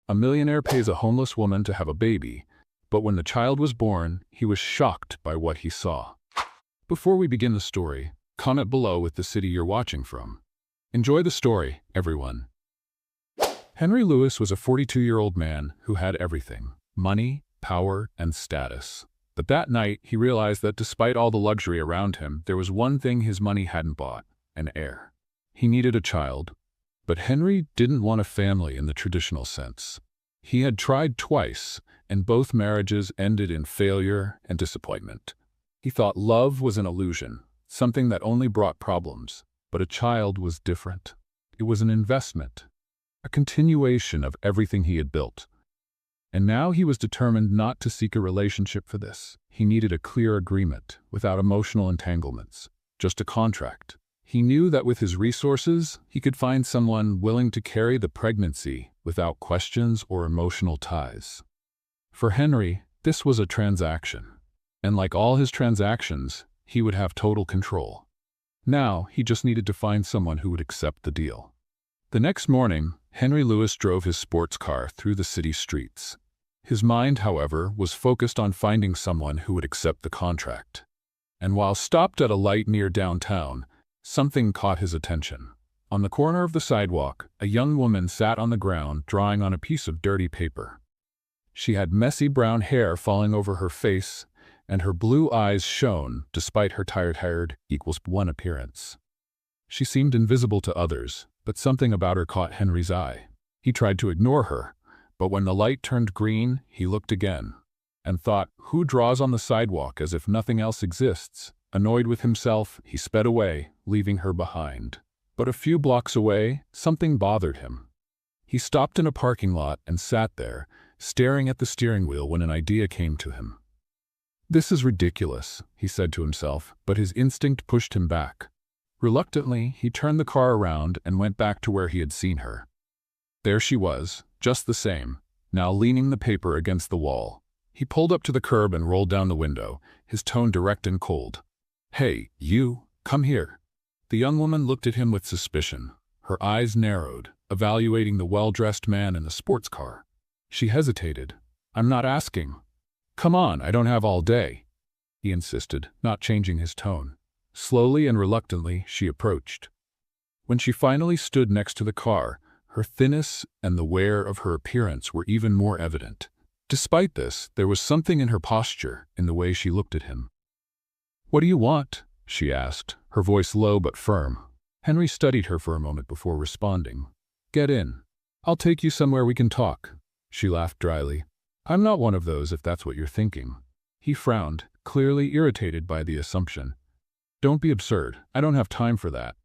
A millionaire pays a homeless woman to have a baby, but when the child was born, he was shocked by what he saw. Before we begin the story, comment below with the city you're watching from. Enjoy the story, everyone. Henry Lewis was a 42-year-old man who had everything: money, power, and status. But that night, he realized that despite all the luxury around him, there was one thing his money hadn't bought: an heir. He needed a child. But Henry didn't want a family in the traditional sense. He had tried twice, and both marriages ended in failure and disappointment. He thought love was an illusion, something that only brought problems. But a child was different. It was an investment, a continuation of everything he had built. And now he was determined not to seek a relationship for this. He needed a clear agreement, without emotional entanglements, just a contract. He knew that with his resources, he could find someone willing to carry the pregnancy without questions or emotional ties. For Henry, this was a transaction. And like all his transactions, he would have total control. Now, he just needed to find someone who would accept the deal. The next morning, Henry Lewis drove his sports car through the city streets. His mind, however, was focused on finding someone who would accept the contract. And while stopped at a light near downtown, something caught his attention. On the corner of the sidewalk, a young woman sat on the ground drawing on a piece of dirty paper. She had messy brown hair falling over her face, and her blue eyes shone despite her tired equals one appearance. She seemed invisible to others, but something about her caught Henry's eye. He tried to ignore her, but when the light turned green, he looked again, and thought, who draws on the sidewalk as if nothing else exists? Annoyed with himself, he sped away, leaving her behind. But a few blocks away, something bothered him. He stopped in a parking lot and sat there, staring at the steering wheel when an idea came to him. "This is ridiculous," he said to himself, but his instinct pushed him back. Reluctantly, he turned the car around and went back to where he had seen her. There she was, just the same, now leaning the paper against the wall. He pulled up to the curb and rolled down the window, his tone direct and cold. "Hey, you, come here." The young woman looked at him with suspicion. Her eyes narrowed, evaluating the well-dressed man in the sports car. She hesitated. "I'm not asking." "Come on, I don't have all day," he insisted, not changing his tone. Slowly and reluctantly, she approached. When she finally stood next to the car, her thinness and the wear of her appearance were even more evident. Despite this, there was something in her posture, in the way she looked at him. "What do you want?" she asked, her voice low but firm. Henry studied her for a moment before responding. "Get in. I'll take you somewhere we can talk." She laughed dryly. "I'm not one of those, if that's what you're thinking." He frowned, clearly irritated by the assumption. "Don't be absurd. I don't have time for that.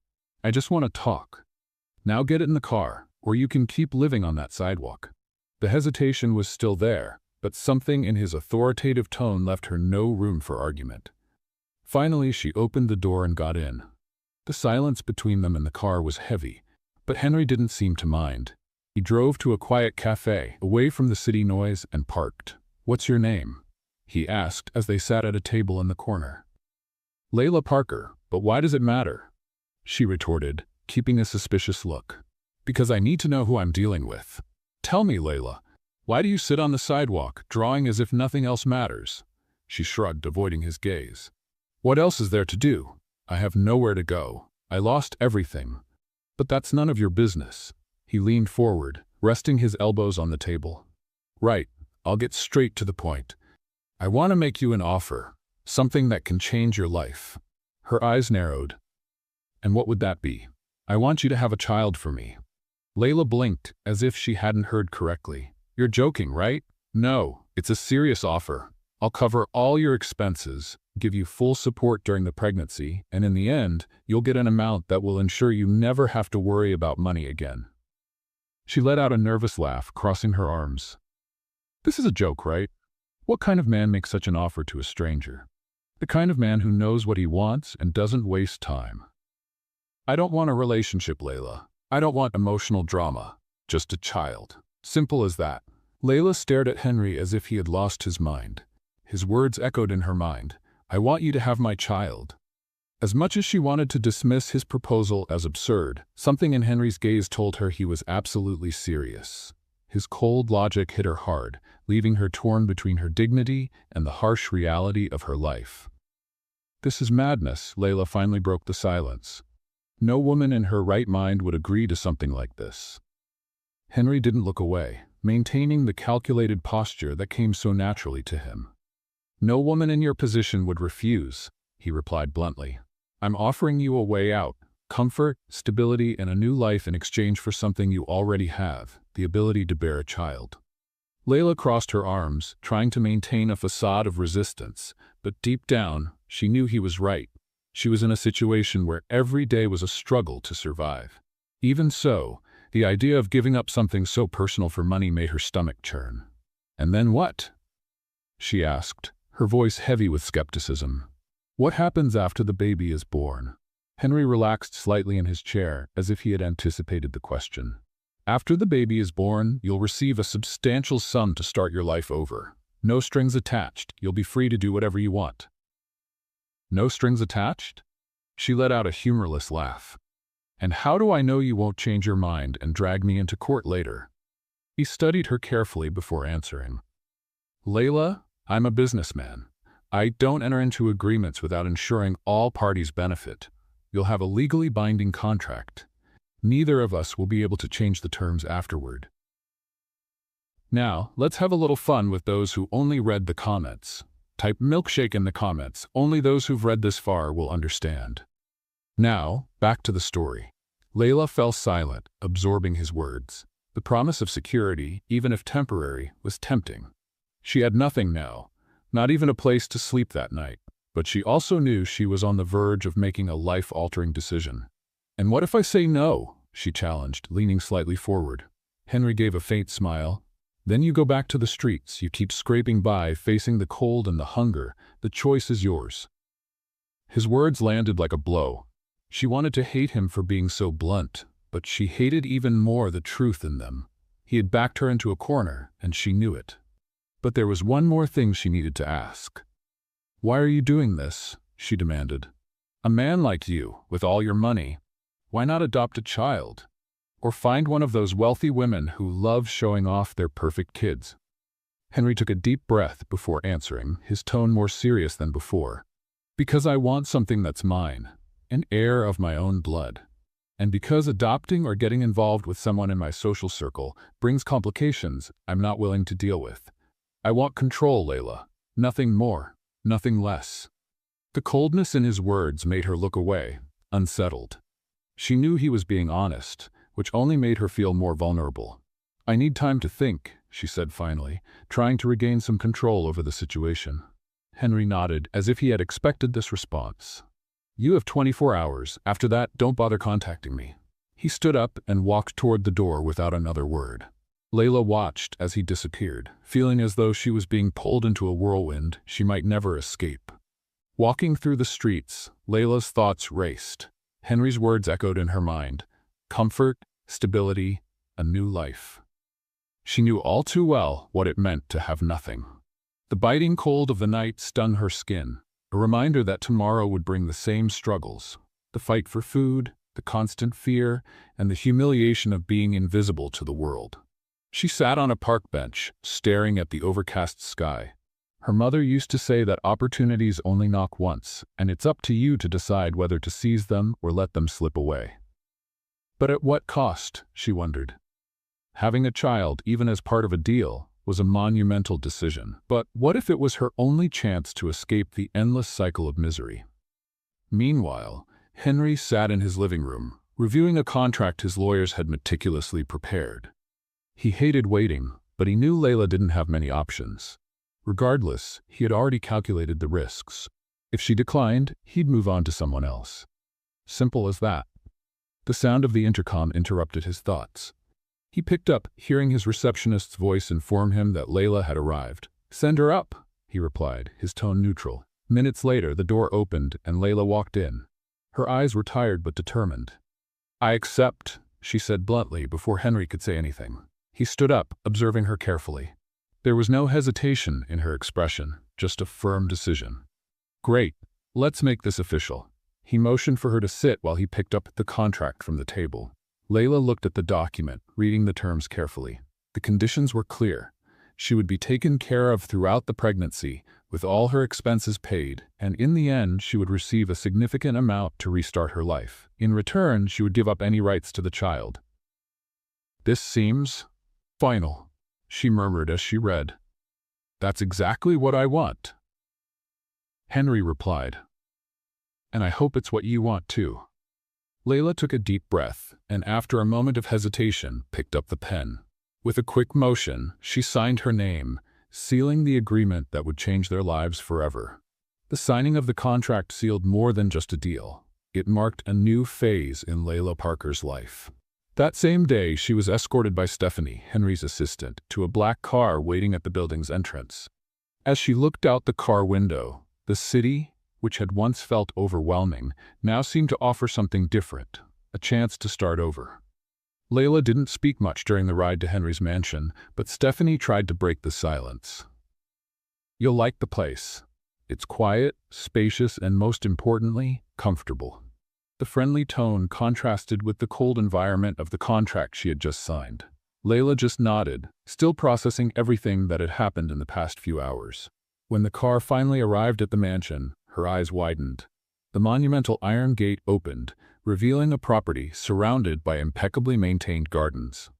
I just want to talk. Now get in the car, or you can keep living on that sidewalk." The hesitation was still there, but something in his authoritative tone left her no room for argument. Finally, she opened the door and got in. The silence between them in the car was heavy, but Henry didn't seem to mind. He drove to a quiet cafe, away from the city noise, and parked. "What's your name?" he asked as they sat at a table in the corner. "Layla Parker, but why does it matter?" she retorted, keeping a suspicious look. "Because I need to know who I'm dealing with. Tell me, Layla, why do you sit on the sidewalk, drawing as if nothing else matters?" She shrugged, avoiding his gaze. "What else is there to do? I have nowhere to go. I lost everything. But that's none of your business." He leaned forward, resting his elbows on the table. "Right, I'll get straight to the point. I want to make you an offer, something that can change your life." Her eyes narrowed. "And what would that be?" "I want you to have a child for me." Layla blinked, as if she hadn't heard correctly. "You're joking, right?" "No, it's a serious offer. I'll cover all your expenses, give you full support during the pregnancy, and in the end, you'll get an amount that will ensure you never have to worry about money again." She let out a nervous laugh, crossing her arms. "This is a joke, right? What kind of man makes such an offer to a stranger? The kind of man who knows what he wants and doesn't waste time." "I don't want a relationship, Layla. I don't want emotional drama. Just a child. Simple as that." Layla stared at Henry as if he had lost his mind. His words echoed in her mind. "I want you to have my child." As much as she wanted to dismiss his proposal as absurd, something in Henry's gaze told her he was absolutely serious. His cold logic hit her hard, leaving her torn between her dignity and the harsh reality of her life. "This is madness," Layla finally broke the silence. No woman in her right mind would agree to something like this. Henry didn't look away, maintaining the calculated posture that came so naturally to him. "No woman in your position would refuse," he replied bluntly. "I'm offering you a way out, comfort, stability, and a new life in exchange for something you already have, the ability to bear a child." Layla crossed her arms, trying to maintain a facade of resistance, but deep down, she knew he was right. She was in a situation where every day was a struggle to survive. Even so, the idea of giving up something so personal for money made her stomach churn. "And then what?" she asked, her voice heavy with skepticism. "What happens after the baby is born?" Henry relaxed slightly in his chair, as if he had anticipated the question. "After the baby is born, you'll receive a substantial sum to start your life over. No strings attached. You'll be free to do whatever you want." "No strings attached?" She let out a humorless laugh. "And how do I know you won't change your mind and drag me into court later?" He studied her carefully before answering. "Layla, I'm a businessman. I don't enter into agreements without ensuring all parties benefit. You'll have a legally binding contract. Neither of us will be able to change the terms afterward. Now, let's have a little fun with those who only read the comments. Type milkshake in the comments. Only those who've read this far will understand." Now, back to the story. Layla fell silent, absorbing his words. The promise of security, even if temporary, was tempting. She had nothing now, not even a place to sleep that night. But she also knew she was on the verge of making a life-altering decision. "And what if I say no?" she challenged, leaning slightly forward. Henry gave a faint smile. "Then you go back to the streets. You keep scraping by, facing the cold and the hunger. The choice is yours." His words landed like a blow. She wanted to hate him for being so blunt, but she hated even more the truth in them. He had backed her into a corner, and she knew it. But there was one more thing she needed to ask. "Why are you doing this?" she demanded. "A man like you, with all your money, why not adopt a child? Or find one of those wealthy women who love showing off their perfect kids?" Henry took a deep breath before answering, his tone more serious than before. "Because I want something that's mine, an heir of my own blood. And because adopting or getting involved with someone in my social circle brings complications I'm not willing to deal with. I want control, Layla. Nothing more. Nothing less." The coldness in his words made her look away, unsettled. She knew he was being honest, which only made her feel more vulnerable. "I need time to think," she said finally, trying to regain some control over the situation. Henry nodded, as if he had expected this response. "You have 24 hours. After that, don't bother contacting me." He stood up and walked toward the door without another word. Layla watched as he disappeared, feeling as though she was being pulled into a whirlwind she might never escape. Walking through the streets, Layla's thoughts raced. Henry's words echoed in her mind. Comfort, stability, a new life. She knew all too well what it meant to have nothing. The biting cold of the night stung her skin, a reminder that tomorrow would bring the same struggles. The fight for food, the constant fear, and the humiliation of being invisible to the world. She sat on a park bench, staring at the overcast sky. Her mother used to say that opportunities only knock once, and it's up to you to decide whether to seize them or let them slip away. But at what cost, she wondered. Having a child, even as part of a deal, was a monumental decision. But what if it was her only chance to escape the endless cycle of misery? Meanwhile, Henry sat in his living room, reviewing a contract his lawyers had meticulously prepared. He hated waiting, but he knew Layla didn't have many options. Regardless, he had already calculated the risks. If she declined, he'd move on to someone else. Simple as that. The sound of the intercom interrupted his thoughts. He picked up, hearing his receptionist's voice inform him that Layla had arrived. "Send her up," he replied, his tone neutral. Minutes later, the door opened and Layla walked in. Her eyes were tired but determined. "I accept," she said bluntly before Henry could say anything. He stood up, observing her carefully. There was no hesitation in her expression, just a firm decision. "Great. Let's make this official." He motioned for her to sit while he picked up the contract from the table. Layla looked at the document, reading the terms carefully. The conditions were clear. She would be taken care of throughout the pregnancy, with all her expenses paid, and in the end she would receive a significant amount to restart her life. In return, she would give up any rights to the child. "This seems final," she murmured as she read. "That's exactly what I want." Henry replied, "And I hope it's what you want too." Layla took a deep breath, and after a moment of hesitation, picked up the pen. With a quick motion, she signed her name, sealing the agreement that would change their lives forever. The signing of the contract sealed more than just a deal. It marked a new phase in Layla Parker's life. That same day, she was escorted by Stephanie, Henry's assistant, to a black car waiting at the building's entrance. As she looked out the car window, the city, which had once felt overwhelming, now seemed to offer something different, a chance to start over. Layla didn't speak much during the ride to Henry's mansion, but Stephanie tried to break the silence. "You'll like the place. It's quiet, spacious, and most importantly, comfortable." The friendly tone contrasted with the cold environment of the contract she had just signed. Layla just nodded, still processing everything that had happened in the past few hours. When the car finally arrived at the mansion, her eyes widened. The monumental iron gate opened, revealing a property surrounded by impeccably maintained gardens.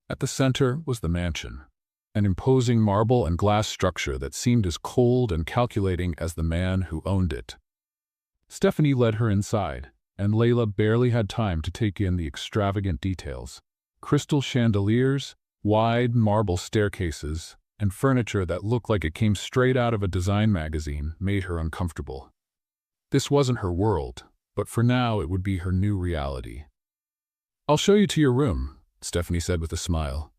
At the center was the mansion, an imposing marble and glass structure that seemed as cold and calculating as the man who owned it. Stephanie led her inside, and Layla barely had time to take in the extravagant details. Crystal chandeliers, wide marble staircases, and furniture that looked like it came straight out of a design magazine made her uncomfortable. This wasn't her world, but for now it would be her new reality. "I'll show you to your room," Stephanie said with a smile.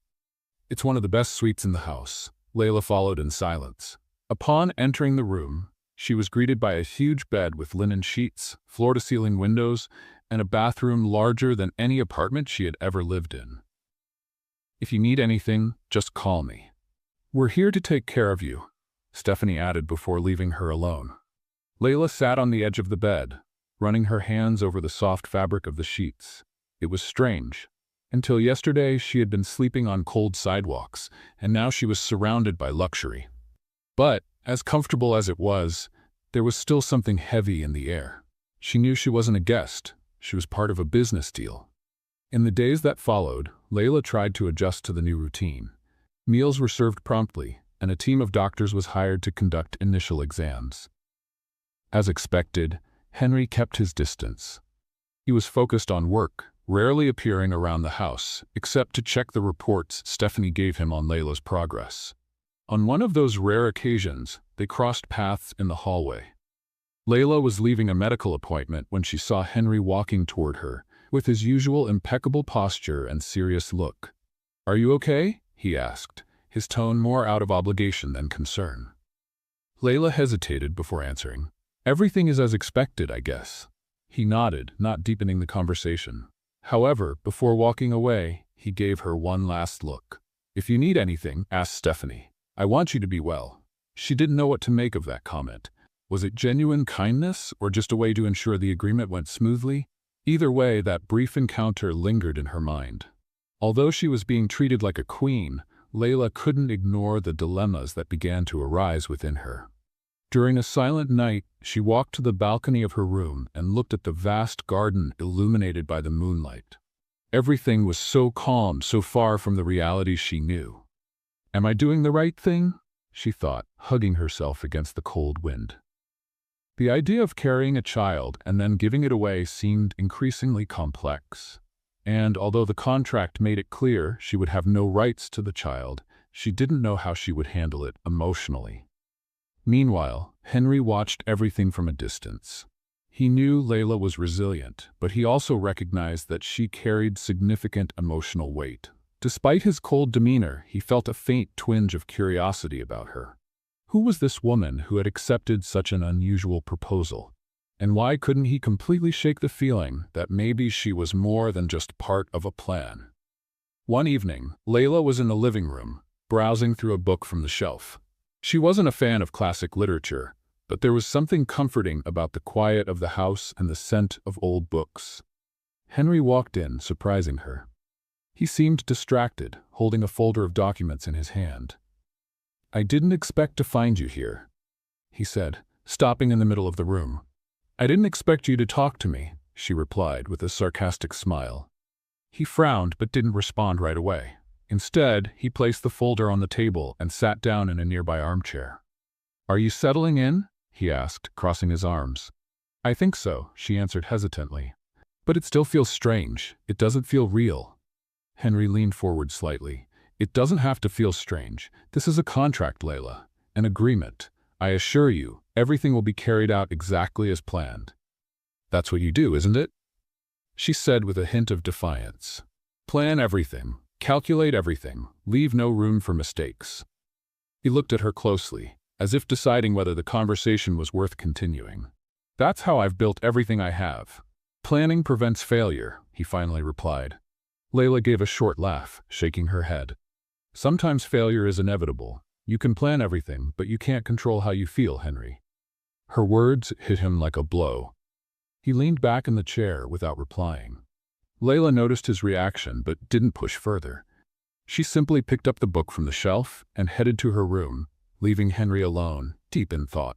"It's one of the best suites in the house." Layla followed in silence. Upon entering the room, she was greeted by a huge bed with linen sheets, floor-to-ceiling windows, and a bathroom larger than any apartment she had ever lived in. "If you need anything, just call me. We're here to take care of you," Stephanie added before leaving her alone. Layla sat on the edge of the bed, running her hands over the soft fabric of the sheets. It was strange. Until yesterday, she had been sleeping on cold sidewalks, and now she was surrounded by luxury. But, as comfortable as it was, there was still something heavy in the air. She knew she wasn't a guest. She was part of a business deal. In the days that followed, Layla tried to adjust to the new routine. Meals were served promptly, and a team of doctors was hired to conduct initial exams. As expected, Henry kept his distance. He was focused on work, rarely appearing around the house, except to check the reports Stephanie gave him on Layla's progress. On one of those rare occasions, they crossed paths in the hallway. Layla was leaving a medical appointment when she saw Henry walking toward her, with his usual impeccable posture and serious look. "Are you okay?" he asked, his tone more out of obligation than concern. Layla hesitated before answering. "Everything is as expected, I guess." He nodded, not deepening the conversation. However, before walking away, he gave her one last look. "If you need anything, ask Stephanie. I want you to be well." She didn't know what to make of that comment. Was it genuine kindness, or just a way to ensure the agreement went smoothly? Either way, that brief encounter lingered in her mind. Although she was being treated like a queen, Layla couldn't ignore the dilemmas that began to arise within her. During a silent night, she walked to the balcony of her room and looked at the vast garden illuminated by the moonlight. Everything was so calm, so far from the reality she knew. "Am I doing the right thing?" she thought, hugging herself against the cold wind. The idea of carrying a child and then giving it away seemed increasingly complex. And although the contract made it clear she would have no rights to the child, she didn't know how she would handle it emotionally. Meanwhile, Henry watched everything from a distance. He knew Layla was resilient, but he also recognized that she carried significant emotional weight. Despite his cold demeanor, he felt a faint twinge of curiosity about her. Who was this woman who had accepted such an unusual proposal? And why couldn't he completely shake the feeling that maybe she was more than just part of a plan? One evening, Layla was in the living room, browsing through a book from the shelf. She wasn't a fan of classic literature, but there was something comforting about the quiet of the house and the scent of old books. Henry walked in, surprising her. He seemed distracted, holding a folder of documents in his hand. "I didn't expect to find you here," he said, stopping in the middle of the room. "I didn't expect you to talk to me," she replied with a sarcastic smile. He frowned but didn't respond right away. Instead, he placed the folder on the table and sat down in a nearby armchair. "Are you settling in?" he asked, crossing his arms. "I think so," she answered hesitantly. "But it still feels strange. It doesn't feel real." Henry leaned forward slightly. "It doesn't have to feel strange. This is a contract, Layla. An agreement. I assure you, everything will be carried out exactly as planned." "That's what you do, isn't it?" she said with a hint of defiance. "Plan everything. Calculate everything. Leave no room for mistakes." He looked at her closely, as if deciding whether the conversation was worth continuing. "That's how I've built everything I have. Planning prevents failure," he finally replied. Layla gave a short laugh, shaking her head. "Sometimes failure is inevitable. You can plan everything, but you can't control how you feel, Henry." Her words hit him like a blow. He leaned back in the chair without replying. Layla noticed his reaction but didn't push further. She simply picked up the book from the shelf and headed to her room, leaving Henry alone, deep in thought.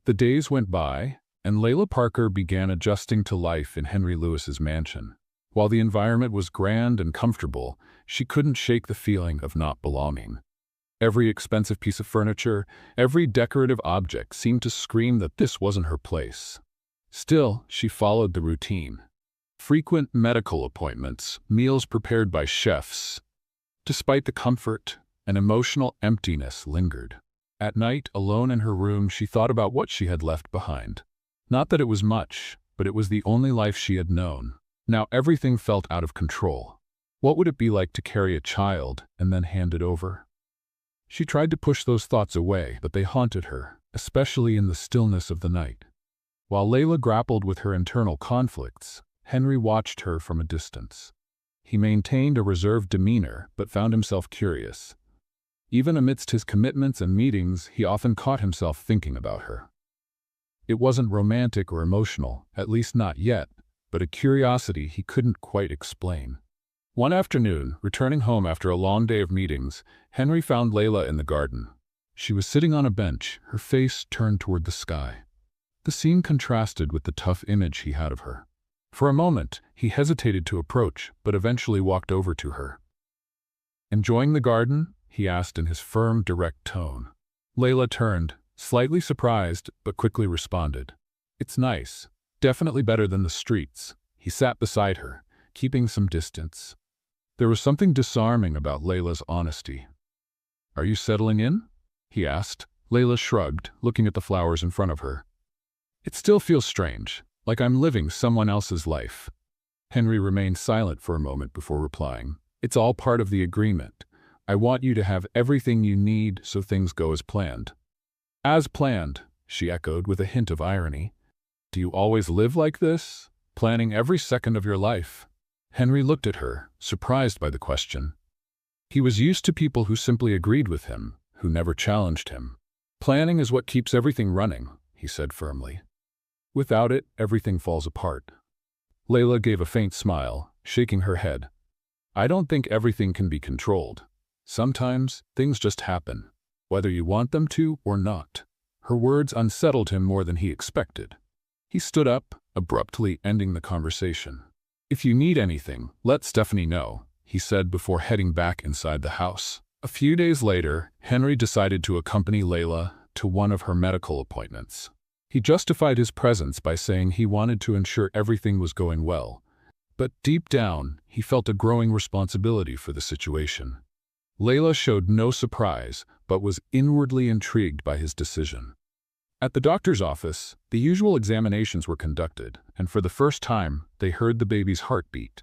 The days went by, and Layla Parker began adjusting to life in Henry Lewis's mansion. While the environment was grand and comfortable, she couldn't shake the feeling of not belonging. Every expensive piece of furniture, every decorative object seemed to scream that this wasn't her place. Still, she followed the routine. Frequent medical appointments, meals prepared by chefs. Despite the comfort, an emotional emptiness lingered. At night, alone in her room, she thought about what she had left behind. Not that it was much, but it was the only life she had known. Now everything felt out of control. What would it be like to carry a child and then hand it over? She tried to push those thoughts away, but they haunted her, especially in the stillness of the night. While Layla grappled with her internal conflicts, Henry watched her from a distance. He maintained a reserved demeanor, but found himself curious. Even amidst his commitments and meetings, he often caught himself thinking about her. It wasn't romantic or emotional, at least not yet, but a curiosity he couldn't quite explain. One afternoon, returning home after a long day of meetings, Henry found Layla in the garden. She was sitting on a bench, her face turned toward the sky. The scene contrasted with the tough image he had of her. For a moment, he hesitated to approach, but eventually walked over to her. "Enjoying the garden?" he asked in his firm, direct tone. Layla turned, slightly surprised, but quickly responded. "It's nice. Definitely better than the streets." He sat beside her, keeping some distance. There was something disarming about Layla's honesty. "Are you settling in?" he asked. Layla shrugged, looking at the flowers in front of her. "It still feels strange, like I'm living someone else's life." Henry remained silent for a moment before replying. "It's all part of the agreement. I want you to have everything you need so things go as planned." "As planned," she echoed with a hint of irony. "Do you always live like this, planning every second of your life?" Henry looked at her, surprised by the question. He was used to people who simply agreed with him, who never challenged him. "Planning is what keeps everything running," he said firmly. "Without it, everything falls apart." Layla gave a faint smile, shaking her head. "I don't think everything can be controlled. Sometimes, things just happen, whether you want them to or not." Her words unsettled him more than he expected. He stood up, abruptly ending the conversation. "If you need anything, let Stephanie know," he said before heading back inside the house. A few days later, Henry decided to accompany Layla to one of her medical appointments. He justified his presence by saying he wanted to ensure everything was going well, but deep down, he felt a growing responsibility for the situation. Layla showed no surprise, but was inwardly intrigued by his decision. At the doctor's office, the usual examinations were conducted, and for the first time, they heard the baby's heartbeat.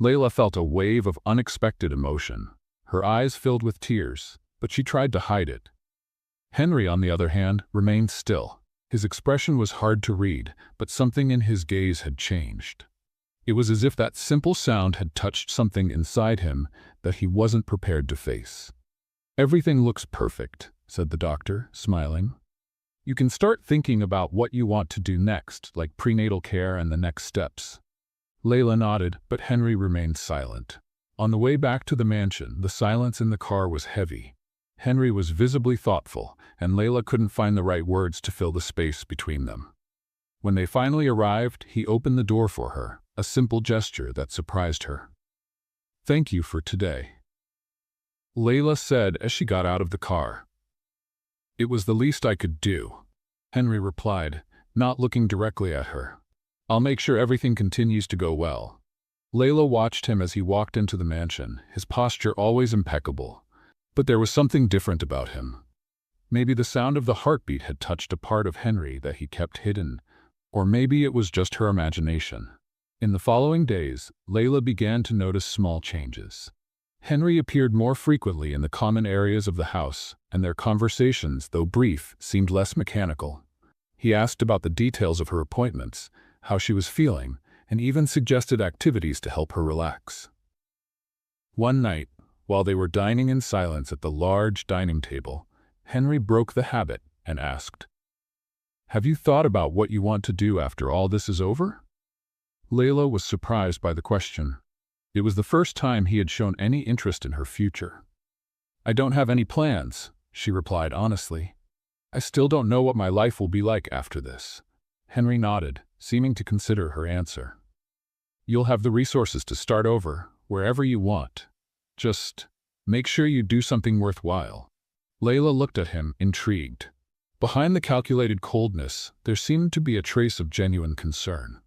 Layla felt a wave of unexpected emotion. Her eyes filled with tears, but she tried to hide it. Henry, on the other hand, remained still. His expression was hard to read, but something in his gaze had changed. It was as if that simple sound had touched something inside him that he wasn't prepared to face. "Everything looks perfect," said the doctor, smiling. "You can start thinking about what you want to do next, like prenatal care and the next steps." Layla nodded, but Henry remained silent. On the way back to the mansion, the silence in the car was heavy. Henry was visibly thoughtful, and Layla couldn't find the right words to fill the space between them. When they finally arrived, he opened the door for her, a simple gesture that surprised her. "Thank you for today," Layla said as she got out of the car. "It was the least I could do," Henry replied, not looking directly at her. "I'll make sure everything continues to go well." Layla watched him as he walked into the mansion, his posture always impeccable. But there was something different about him. Maybe the sound of the heartbeat had touched a part of Henry that he kept hidden, or maybe it was just her imagination. In the following days, Layla began to notice small changes. Henry appeared more frequently in the common areas of the house, and their conversations, though brief, seemed less mechanical. He asked about the details of her appointments, how she was feeling, and even suggested activities to help her relax. One night, while they were dining in silence at the large dining table, Henry broke the habit and asked, "Have you thought about what you want to do after all this is over?" Layla was surprised by the question. It was the first time he had shown any interest in her future. "I don't have any plans," she replied honestly. "I still don't know what my life will be like after this." Henry nodded, seeming to consider her answer. "You'll have the resources to start over, wherever you want. Just make sure you do something worthwhile." Layla looked at him, intrigued. Behind the calculated coldness, there seemed to be a trace of genuine concern.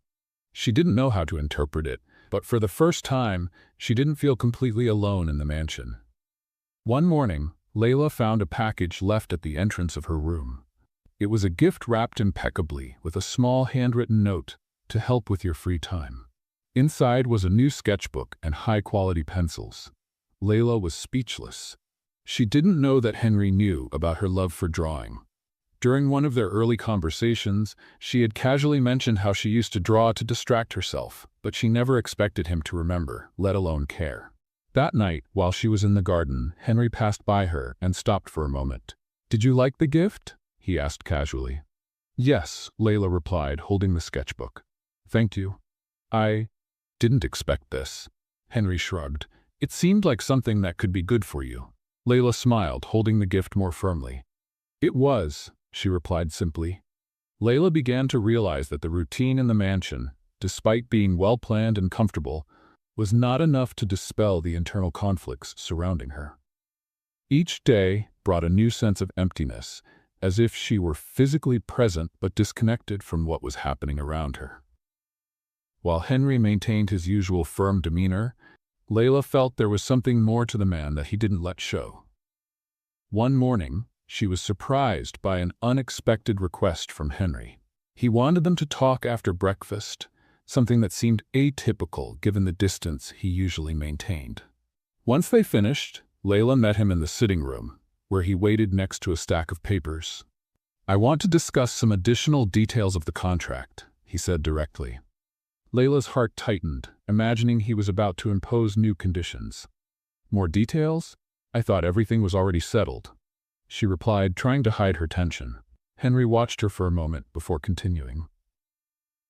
She didn't know how to interpret it, but for the first time, she didn't feel completely alone in the mansion. One morning, Layla found a package left at the entrance of her room. It was a gift wrapped impeccably with a small handwritten note to help with your free time. Inside was a new sketchbook and high-quality pencils. Layla was speechless. She didn't know that Henry knew about her love for drawing. During one of their early conversations, she had casually mentioned how she used to draw to distract herself, but she never expected him to remember, let alone care. That night, while she was in the garden, Henry passed by her and stopped for a moment. "Did you like the gift?" he asked casually. "Yes," Layla replied, holding the sketchbook. "Thank you. I didn't expect this." Henry shrugged. "It seemed like something that could be good for you." Layla smiled, holding the gift more firmly. "It was," she replied simply. Layla began to realize that the routine in the mansion, despite being well-planned and comfortable, was not enough to dispel the internal conflicts surrounding her. Each day brought a new sense of emptiness, as if she were physically present but disconnected from what was happening around her. While Henry maintained his usual firm demeanor, Layla felt there was something more to the man that he didn't let show. One morning, she was surprised by an unexpected request from Henry. He wanted them to talk after breakfast, something that seemed atypical given the distance he usually maintained. Once they finished, Layla met him in the sitting room, where he waited next to a stack of papers. "I want to discuss some additional details of the contract," he said directly. Layla's heart tightened, imagining he was about to impose new conditions. "More details? I thought everything was already settled," she replied, trying to hide her tension. Henry watched her for a moment before continuing.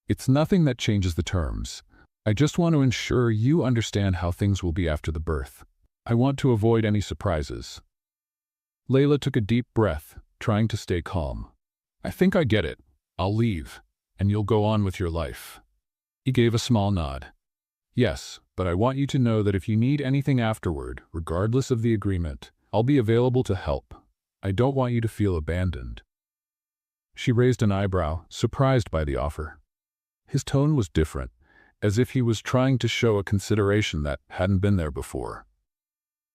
"It's nothing that changes the terms. I just want to ensure you understand how things will be after the birth. I want to avoid any surprises." Layla took a deep breath, trying to stay calm. "I think I get it. I'll leave, and you'll go on with your life." He gave a small nod. "Yes, but I want you to know that if you need anything afterward, regardless of the agreement, I'll be available to help. I don't want you to feel abandoned." She raised an eyebrow, surprised by the offer. His tone was different, as if he was trying to show a consideration that hadn't been there before.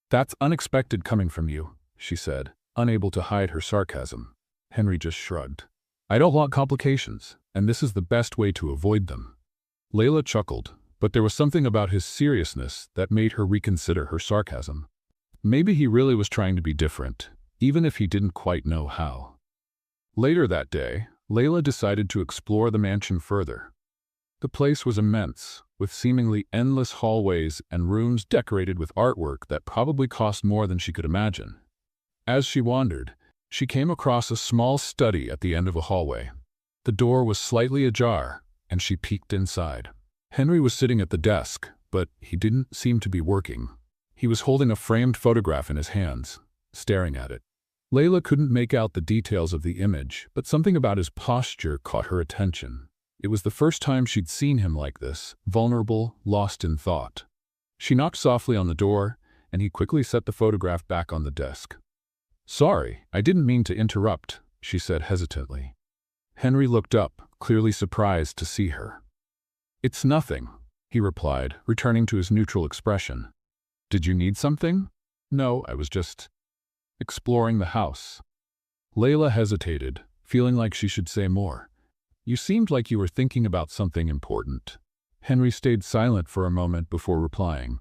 "That's unexpected coming from you," she said, unable to hide her sarcasm. Henry just shrugged. "I don't want complications, and this is the best way to avoid them." Layla chuckled, but there was something about his seriousness that made her reconsider her sarcasm. Maybe he really was trying to be different, even if he didn't quite know how. Later that day, Layla decided to explore the mansion further. The place was immense, with seemingly endless hallways and rooms decorated with artwork that probably cost more than she could imagine. As she wandered, she came across a small study at the end of a hallway. The door was slightly ajar, and she peeked inside. Henry was sitting at the desk, but he didn't seem to be working. He was holding a framed photograph in his hands, staring at it. Layla couldn't make out the details of the image, but something about his posture caught her attention. It was the first time she'd seen him like this, vulnerable, lost in thought. She knocked softly on the door, and he quickly set the photograph back on the desk. "Sorry, I didn't mean to interrupt," she said hesitantly. Henry looked up, clearly surprised to see her. "It's nothing," he replied, returning to his neutral expression. "Did you need something?" "No, I was just exploring the house." Layla hesitated, feeling like she should say more. "You seemed like you were thinking about something important." Henry stayed silent for a moment before replying.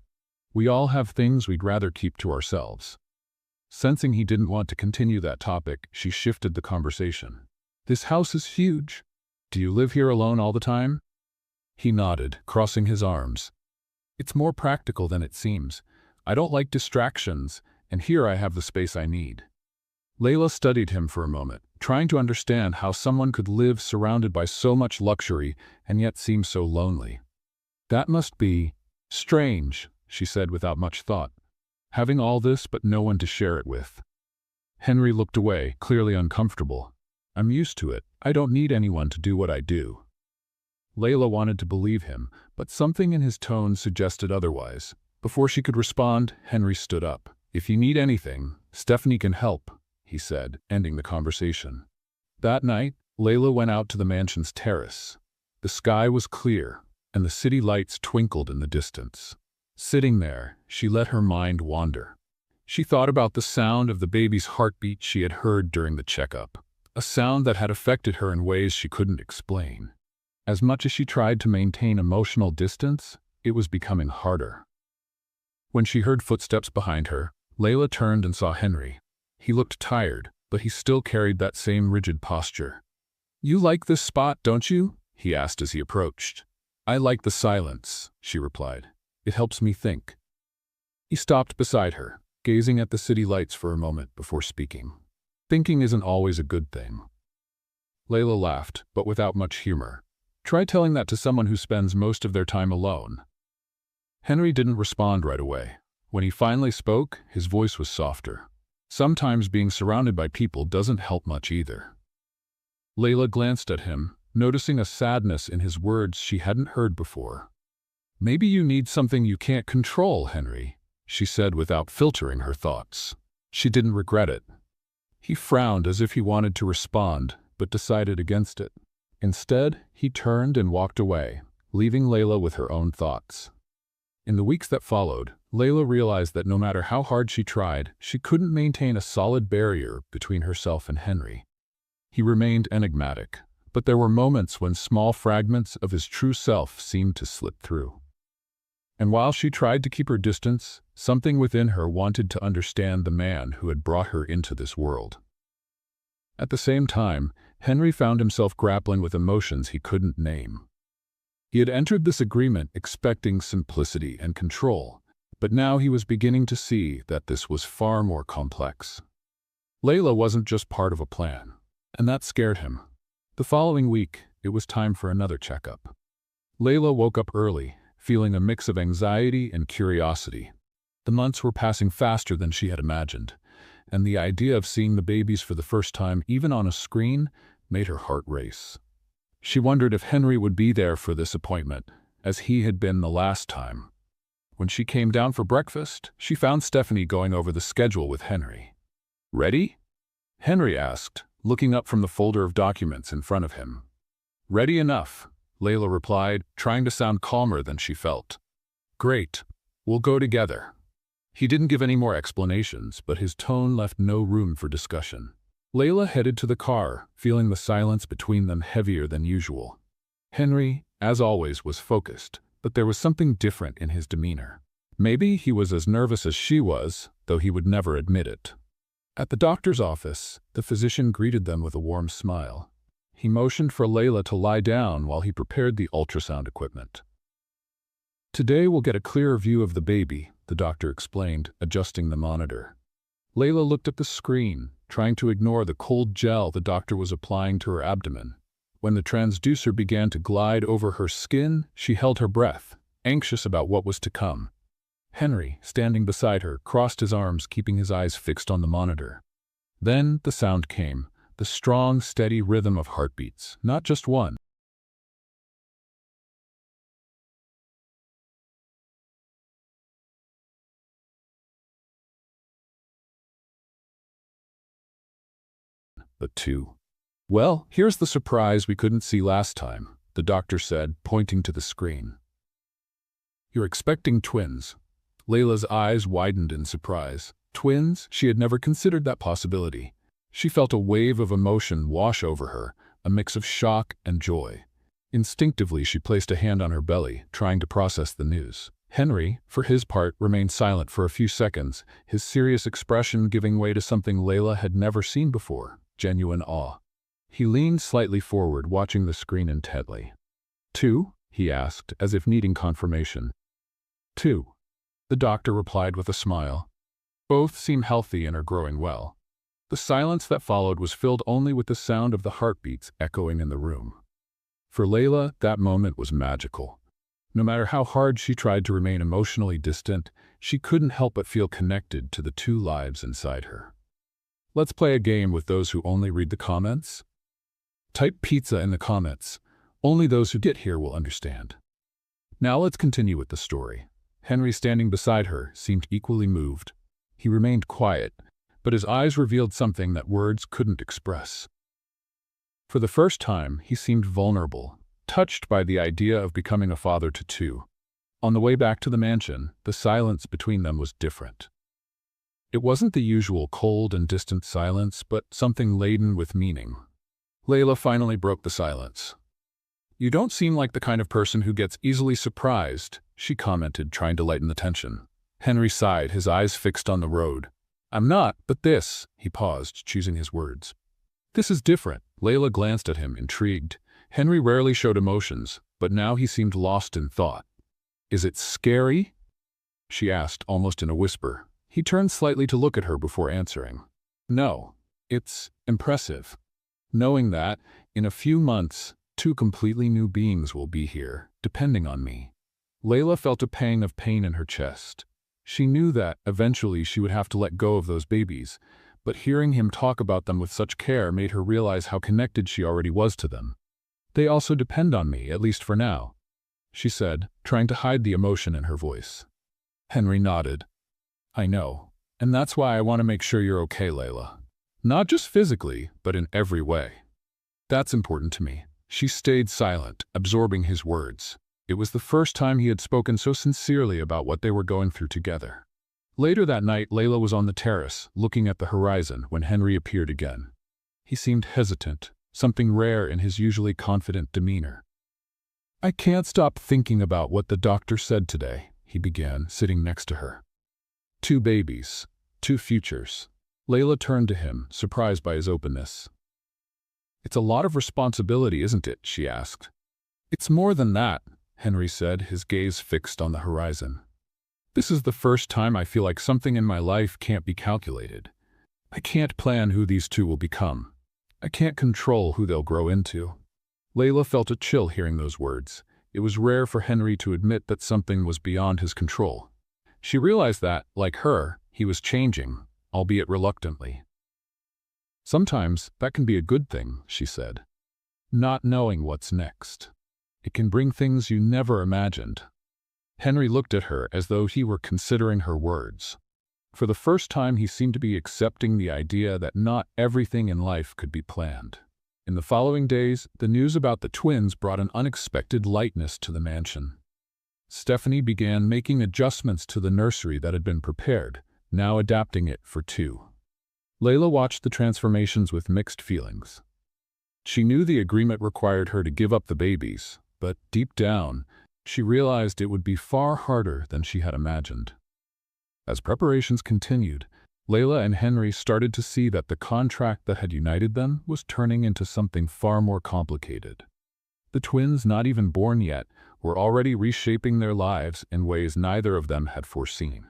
"We all have things we'd rather keep to ourselves." Sensing he didn't want to continue that topic, she shifted the conversation. "This house is huge. Do you live here alone all the time?" He nodded, crossing his arms. "It's more practical than it seems. I don't like distractions, and here I have the space I need." Layla studied him for a moment, trying to understand how someone could live surrounded by so much luxury and yet seem so lonely. "That must be strange," she said without much thought. "Having all this but no one to share it with." Henry looked away, clearly uncomfortable. "I'm used to it. I don't need anyone to do what I do." Layla wanted to believe him, but something in his tone suggested otherwise. Before she could respond, Henry stood up. "If you need anything, Stephanie can help," he said, ending the conversation. That night, Layla went out to the mansion's terrace. The sky was clear, and the city lights twinkled in the distance. Sitting there, she let her mind wander. She thought about the sound of the baby's heartbeat she had heard during the checkup, a sound that had affected her in ways she couldn't explain. As much as she tried to maintain emotional distance, it was becoming harder. When she heard footsteps behind her, Layla turned and saw Henry. He looked tired, but he still carried that same rigid posture. "You like this spot, don't you?" he asked as he approached. "I like the silence," she replied. "It helps me think." He stopped beside her, gazing at the city lights for a moment before speaking. "Thinking isn't always a good thing." Layla laughed, but without much humor. "Try telling that to someone who spends most of their time alone." Henry didn't respond right away. When he finally spoke, his voice was softer. "Sometimes being surrounded by people doesn't help much either." Layla glanced at him, noticing a sadness in his words she hadn't heard before. "Maybe you need something you can't control, Henry," she said without filtering her thoughts. She didn't regret it. He frowned as if he wanted to respond, but decided against it. Instead, he turned and walked away, leaving Layla with her own thoughts. In the weeks that followed, Layla realized that no matter how hard she tried, she couldn't maintain a solid barrier between herself and Henry. He remained enigmatic, but there were moments when small fragments of his true self seemed to slip through. And while she tried to keep her distance, something within her wanted to understand the man who had brought her into this world. At the same time, Henry found himself grappling with emotions he couldn't name. He had entered this agreement expecting simplicity and control, but now he was beginning to see that this was far more complex. Layla wasn't just part of a plan, and that scared him. The following week, it was time for another checkup. Layla woke up early, feeling a mix of anxiety and curiosity. The months were passing faster than she had imagined, and the idea of seeing the babies for the first time, even on a screen, made her heart race. She wondered if Henry would be there for this appointment, as he had been the last time. When she came down for breakfast, she found Stephanie going over the schedule with Henry. "Ready?" Henry asked, looking up from the folder of documents in front of him. "Ready enough," Layla replied, trying to sound calmer than she felt. "Great. We'll go together." He didn't give any more explanations, but his tone left no room for discussion. Layla headed to the car, feeling the silence between them heavier than usual. Henry, as always, was focused, but there was something different in his demeanor. Maybe he was as nervous as she was, though he would never admit it. At the doctor's office, the physician greeted them with a warm smile. He motioned for Layla to lie down while he prepared the ultrasound equipment. "Today we'll get a clearer view of the baby," the doctor explained, adjusting the monitor. Layla looked at the screen, trying to ignore the cold gel the doctor was applying to her abdomen. When the transducer began to glide over her skin, she held her breath, anxious about what was to come. Henry, standing beside her, crossed his arms, keeping his eyes fixed on the monitor. Then the sound came, the strong, steady rhythm of heartbeats, not just one. But two. Well, here's the surprise we couldn't see last time, the doctor said, pointing to the screen. You're expecting twins. Layla's eyes widened in surprise. Twins? She had never considered that possibility. She felt a wave of emotion wash over her, a mix of shock and joy. Instinctively, she placed a hand on her belly, trying to process the news. Henry, for his part, remained silent for a few seconds, his serious expression giving way to something Layla had never seen before, genuine awe. He leaned slightly forward, watching the screen intently. Two? He asked, as if needing confirmation. Two. The doctor replied with a smile. Both seem healthy and are growing well. The silence that followed was filled only with the sound of the heartbeats echoing in the room. For Layla, that moment was magical. No matter how hard she tried to remain emotionally distant, she couldn't help but feel connected to the two lives inside her. Let's play a game with those who only read the comments. Type pizza in the comments. Only those who get here will understand. Now let's continue with the story. Henry, standing beside her, seemed equally moved. He remained quiet, but his eyes revealed something that words couldn't express. For the first time, he seemed vulnerable, touched by the idea of becoming a father to two. On the way back to the mansion, the silence between them was different. It wasn't the usual cold and distant silence, but something laden with meaning. Layla finally broke the silence. You don't seem like the kind of person who gets easily surprised, she commented, trying to lighten the tension. Henry sighed, his eyes fixed on the road. I'm not, but this, he paused, choosing his words. This is different. Layla glanced at him, intrigued. Henry rarely showed emotions, but now he seemed lost in thought. Is it scary? She asked, almost in a whisper. He turned slightly to look at her before answering. No, it's impressive. Knowing that, in a few months, two completely new beings will be here, depending on me. Layla felt a pang of pain in her chest. She knew that, eventually, she would have to let go of those babies, but hearing him talk about them with such care made her realize how connected she already was to them. They also depend on me, at least for now, she said, trying to hide the emotion in her voice. Henry nodded. I know, and that's why I want to make sure you're okay, Layla. Not just physically, but in every way. That's important to me. She stayed silent, absorbing his words. It was the first time he had spoken so sincerely about what they were going through together. Later that night, Layla was on the terrace, looking at the horizon, when Henry appeared again. He seemed hesitant, something rare in his usually confident demeanor. I can't stop thinking about what the doctor said today, he began, sitting next to her. Two babies, two futures. Layla turned to him, surprised by his openness. It's a lot of responsibility, isn't it? She asked. It's more than that, Henry said, his gaze fixed on the horizon. This is the first time I feel like something in my life can't be calculated. I can't plan who these two will become. I can't control who they'll grow into. Layla felt a chill hearing those words. It was rare for Henry to admit that something was beyond his control. She realized that, like her, he was changing, albeit reluctantly. Sometimes that can be a good thing, she said. Not knowing what's next. It can bring things you never imagined. Henry looked at her as though he were considering her words. For the first time, he seemed to be accepting the idea that not everything in life could be planned. In the following days, the news about the twins brought an unexpected lightness to the mansion. Stephanie began making adjustments to the nursery that had been prepared, now adapting it for two. Layla watched the transformations with mixed feelings. She knew the agreement required her to give up the babies, but deep down, she realized it would be far harder than she had imagined. As preparations continued, Layla and Henry started to see that the contract that had united them was turning into something far more complicated. The twins, not even born yet, were already reshaping their lives in ways neither of them had foreseen.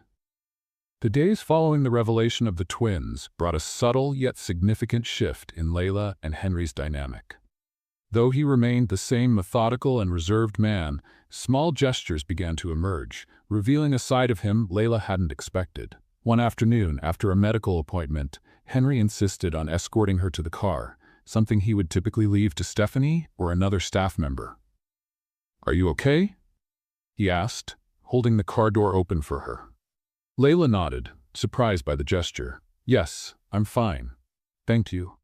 The days following the revelation of the twins brought a subtle yet significant shift in Layla and Henry's dynamic. Though he remained the same methodical and reserved man, small gestures began to emerge, revealing a side of him Layla hadn't expected. One afternoon, after a medical appointment, Henry insisted on escorting her to the car, something he would typically leave to Stephanie or another staff member. "Are you okay?" he asked, holding the car door open for her. Layla nodded, surprised by the gesture. "Yes, I'm fine. Thank you."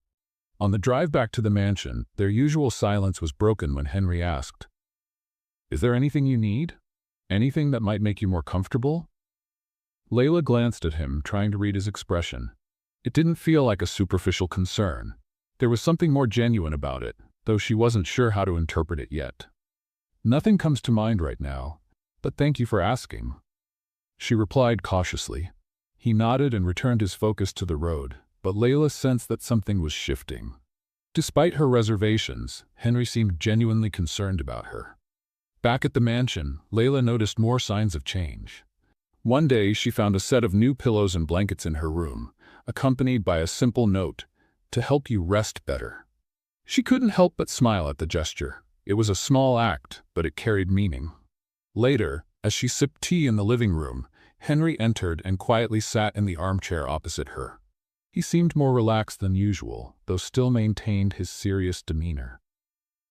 On the drive back to the mansion, their usual silence was broken when Henry asked, "Is there anything you need? Anything that might make you more comfortable?" Layla glanced at him, trying to read his expression. It didn't feel like a superficial concern. There was something more genuine about it, though she wasn't sure how to interpret it yet. "Nothing comes to mind right now, but thank you for asking," she replied cautiously. He nodded and returned his focus to the road, but Layla sensed that something was shifting. Despite her reservations, Henry seemed genuinely concerned about her. Back at the mansion, Layla noticed more signs of change. One day, she found a set of new pillows and blankets in her room, accompanied by a simple note, "To help you rest better." She couldn't help but smile at the gesture. It was a small act, but it carried meaning. Later, as she sipped tea in the living room, Henry entered and quietly sat in the armchair opposite her. He seemed more relaxed than usual, though still maintained his serious demeanor.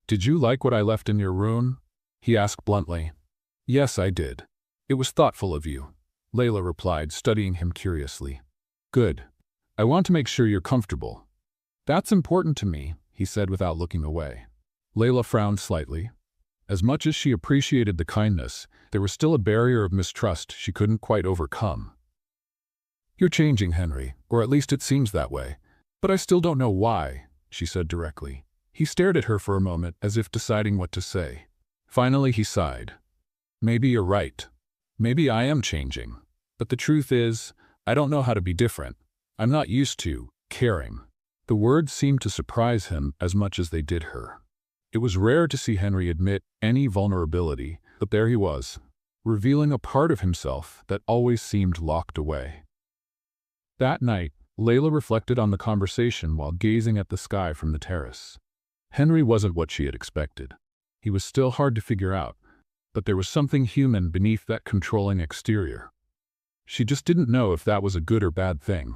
"Did you like what I left in your room?" he asked bluntly. "Yes, I did. It was thoughtful of you," Layla replied, studying him curiously. "Good. I want to make sure you're comfortable." "That's important to me," he said without looking away. Layla frowned slightly. As much as she appreciated the kindness, there was still a barrier of mistrust she couldn't quite overcome. "You're changing, Henry, or at least it seems that way. But I still don't know why," she said directly. He stared at her for a moment, as if deciding what to say. Finally, he sighed. "Maybe you're right. Maybe I am changing. But the truth is, I don't know how to be different. I'm not used to caring." The words seemed to surprise him as much as they did her. It was rare to see Henry admit any vulnerability, but there he was, revealing a part of himself that always seemed locked away. That night, Layla reflected on the conversation while gazing at the sky from the terrace. Henry wasn't what she had expected. He was still hard to figure out, but there was something human beneath that controlling exterior. She just didn't know if that was a good or bad thing.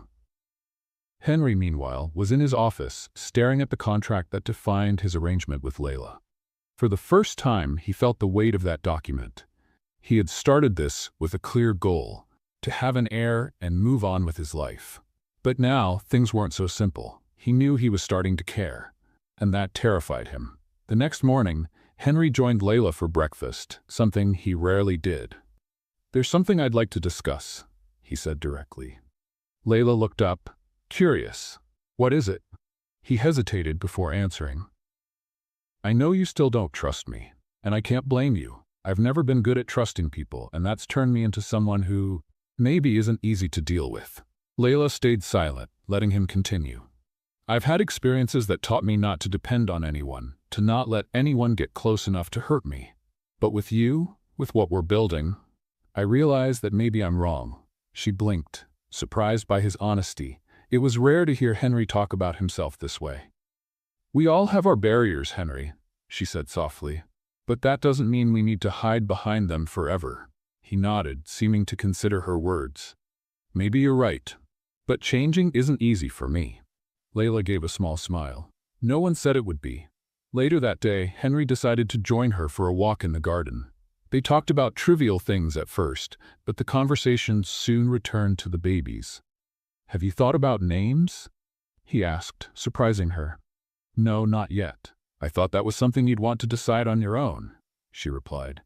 Henry, meanwhile, was in his office, staring at the contract that defined his arrangement with Layla. For the first time, he felt the weight of that document. He had started this with a clear goal, to have an heir and move on with his life. But now, things weren't so simple. He knew he was starting to care, and that terrified him. The next morning, Henry joined Layla for breakfast, something he rarely did. "There's something I'd like to discuss," he said directly. Layla looked up, curious. "What is it?" He hesitated before answering. "I know you still don't trust me, and I can't blame you. I've never been good at trusting people, and that's turned me into someone who maybe isn't easy to deal with." Layla stayed silent, letting him continue. "I've had experiences that taught me not to depend on anyone, to not let anyone get close enough to hurt me. But with you, with what we're building, I realize that maybe I'm wrong." She blinked, surprised by his honesty. It was rare to hear Henry talk about himself this way. "We all have our barriers, Henry," she said softly. "But that doesn't mean we need to hide behind them forever." He nodded, seeming to consider her words. "Maybe you're right. But changing isn't easy for me." Layla gave a small smile. No one said it would be. Later that day, Henry decided to join her for a walk in the garden. They talked about trivial things at first, but the conversation soon returned to the babies. "Have you thought about names?" he asked, surprising her. "No, not yet. I thought that was something you'd want to decide on your own," she replied.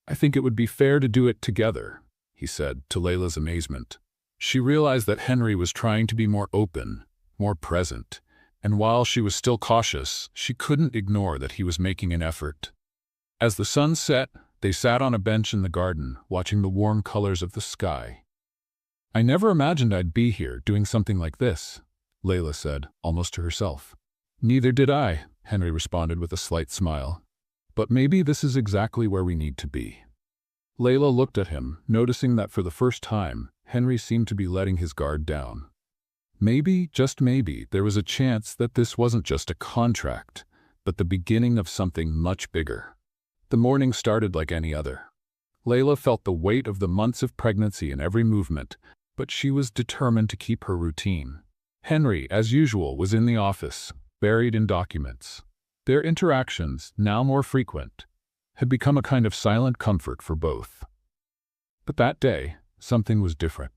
"I think it would be fair to do it together," he said, to Layla's amazement. She realized that Henry was trying to be more open, more present, and while she was still cautious, she couldn't ignore that he was making an effort. As the sun set, they sat on a bench in the garden, watching the warm colors of the sky. "I never imagined I'd be here doing something like this," Layla said, almost to herself. "Neither did I," Henry responded with a slight smile. "But maybe this is exactly where we need to be." Layla looked at him, noticing that for the first time, Henry seemed to be letting his guard down. Maybe, just maybe, there was a chance that this wasn't just a contract, but the beginning of something much bigger. The morning started like any other. Layla felt the weight of the months of pregnancy in every movement, but she was determined to keep her routine. Henry, as usual, was in the office, buried in documents. Their interactions, now more frequent, had become a kind of silent comfort for both. But that day, something was different.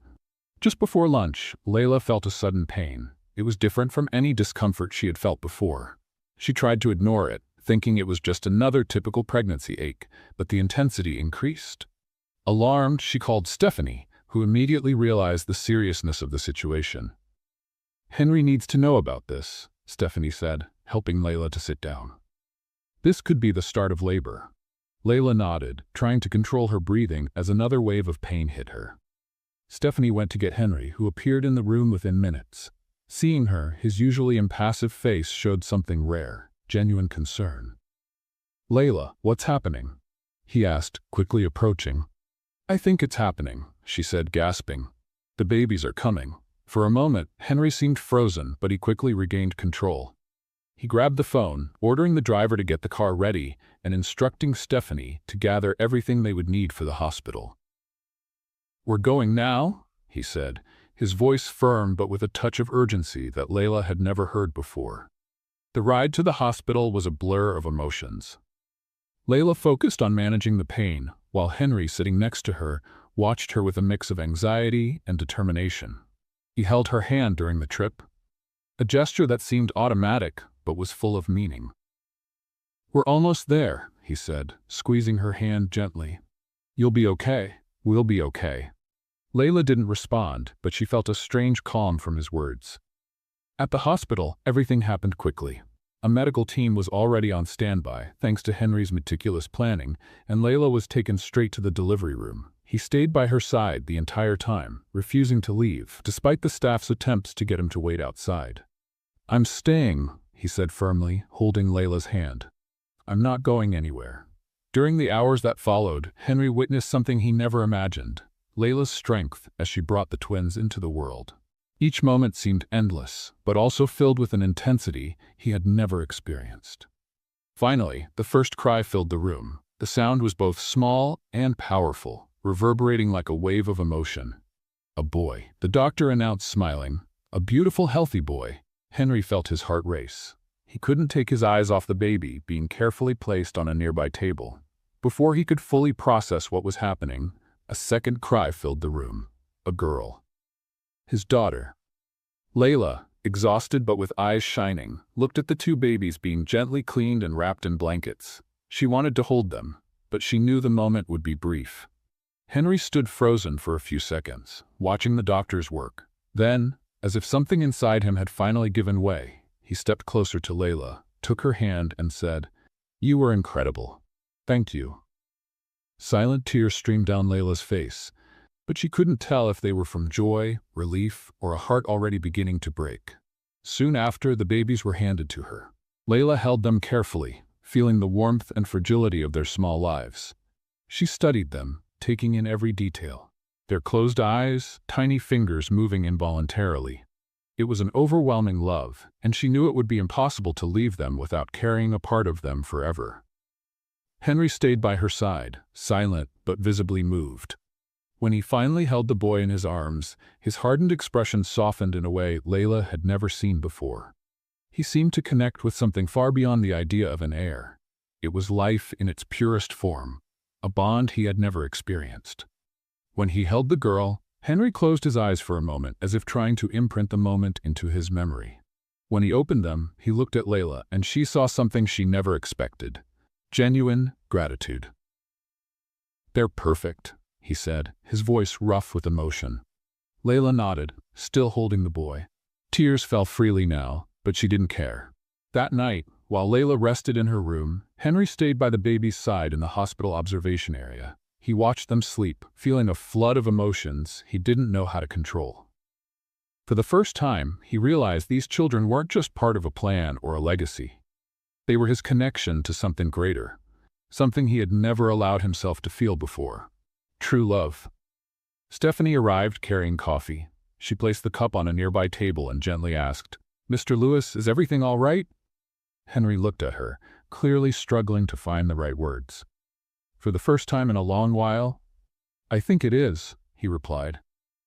Just before lunch, Layla felt a sudden pain. It was different from any discomfort she had felt before. She tried to ignore it, thinking it was just another typical pregnancy ache, but the intensity increased. Alarmed, she called Stephanie, who immediately realized the seriousness of the situation. "Henry needs to know about this," Stephanie said, helping Layla to sit down. "This could be the start of labor." Layla nodded, trying to control her breathing as another wave of pain hit her. Stephanie went to get Henry, who appeared in the room within minutes. Seeing her, his usually impassive face showed something rare, genuine concern. "Layla, what's happening?" he asked, quickly approaching. "I think it's happening," she said, gasping. "The babies are coming." For a moment, Henry seemed frozen, but he quickly regained control. He grabbed the phone, ordering the driver to get the car ready and instructing Stephanie to gather everything they would need for the hospital. "We're going now?" he said, his voice firm but with a touch of urgency that Layla had never heard before. The ride to the hospital was a blur of emotions. Layla focused on managing the pain, while Henry, sitting next to her, watched her with a mix of anxiety and determination. He held her hand during the trip, a gesture that seemed automatic but was full of meaning. "We're almost there," he said, squeezing her hand gently. "You'll be okay. We'll be okay." Layla didn't respond, but she felt a strange calm from his words. At the hospital, everything happened quickly. A medical team was already on standby, thanks to Henry's meticulous planning, and Layla was taken straight to the delivery room. He stayed by her side the entire time, refusing to leave, despite the staff's attempts to get him to wait outside. "I'm staying," he said firmly, holding Layla's hand. "I'm not going anywhere." During the hours that followed, Henry witnessed something he never imagined: Layla's strength as she brought the twins into the world. Each moment seemed endless, but also filled with an intensity he had never experienced. Finally, the first cry filled the room. The sound was both small and powerful, reverberating like a wave of emotion. "A boy," the doctor announced, smiling. "A beautiful, healthy boy." Henry felt his heart race. He couldn't take his eyes off the baby being carefully placed on a nearby table. Before he could fully process what was happening, a second cry filled the room. A girl. His daughter. Layla, exhausted but with eyes shining, looked at the two babies being gently cleaned and wrapped in blankets. She wanted to hold them, but she knew the moment would be brief. Henry stood frozen for a few seconds, watching the doctor's work. Then, as if something inside him had finally given way, he stepped closer to Layla, took her hand and said, "You were incredible. Thank you." Silent tears streamed down Layla's face, but she couldn't tell if they were from joy, relief, or a heart already beginning to break. Soon after, the babies were handed to her. Layla held them carefully, feeling the warmth and fragility of their small lives. She studied them, taking in every detail. Their closed eyes, tiny fingers moving involuntarily. It was an overwhelming love, and she knew it would be impossible to leave them without carrying a part of them forever. Henry stayed by her side, silent but visibly moved. When he finally held the boy in his arms, his hardened expression softened in a way Layla had never seen before. He seemed to connect with something far beyond the idea of an heir. It was life in its purest form, a bond he had never experienced. When he held the girl, Henry closed his eyes for a moment as if trying to imprint the moment into his memory. When he opened them, he looked at Layla, and she saw something she never expected: genuine gratitude. "They're perfect," he said, his voice rough with emotion. Layla nodded, still holding the boy. Tears fell freely now, but she didn't care. That night, while Layla rested in her room, Henry stayed by the baby's side in the hospital observation area. He watched them sleep, feeling a flood of emotions he didn't know how to control. For the first time, he realized these children weren't just part of a plan or a legacy. They were his connection to something greater, something he had never allowed himself to feel before. True love. Stephanie arrived carrying coffee. She placed the cup on a nearby table and gently asked, "Mr. Lewis, is everything all right?" Henry looked at her, clearly struggling to find the right words. For the first time in a long while, "I think it is," he replied.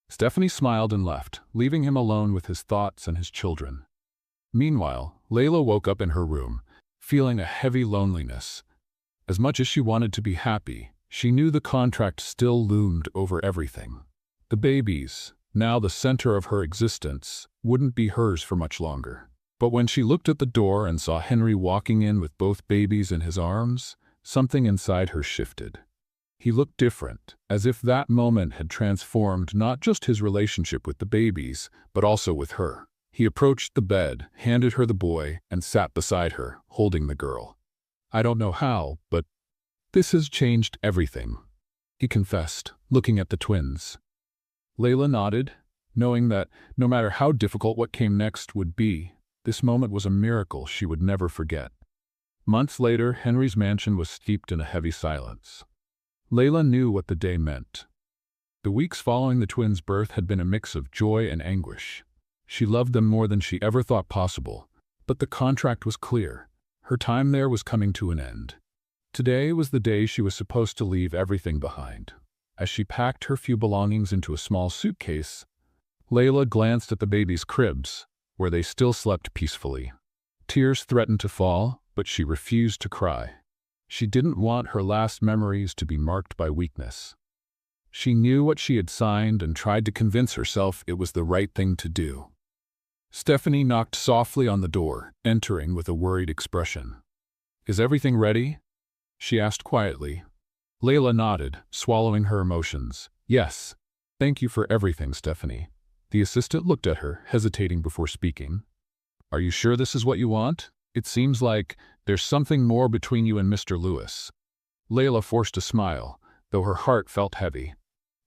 Stephanie smiled and left, leaving him alone with his thoughts and his children. Meanwhile, Layla woke up in her room, feeling a heavy loneliness. As much as she wanted to be happy, she knew the contract still loomed over everything. The babies, now the center of her existence, wouldn't be hers for much longer. But when she looked at the door and saw Henry walking in with both babies in his arms, something inside her shifted. He looked different, as if that moment had transformed not just his relationship with the babies, but also with her. He approached the bed, handed her the boy, and sat beside her, holding the girl. "I don't know how, but this has changed everything," he confessed, looking at the twins. Layla nodded, knowing that no matter how difficult what came next would be, this moment was a miracle she would never forget. Months later, Henry's mansion was steeped in a heavy silence. Layla knew what the day meant. The weeks following the twins' birth had been a mix of joy and anguish. She loved them more than she ever thought possible, but the contract was clear. Her time there was coming to an end. Today was the day she was supposed to leave everything behind. As she packed her few belongings into a small suitcase, Layla glanced at the babies' cribs, where they still slept peacefully. Tears threatened to fall, but she refused to cry. She didn't want her last memories to be marked by weakness. She knew what she had signed and tried to convince herself it was the right thing to do. Stephanie knocked softly on the door, entering with a worried expression. "Is everything ready?" she asked quietly. Layla nodded, swallowing her emotions. "Yes. Thank you for everything, Stephanie." The assistant looked at her, hesitating before speaking. "Are you sure this is what you want? It seems like there's something more between you and Mr. Lewis." Layla forced a smile, though her heart felt heavy.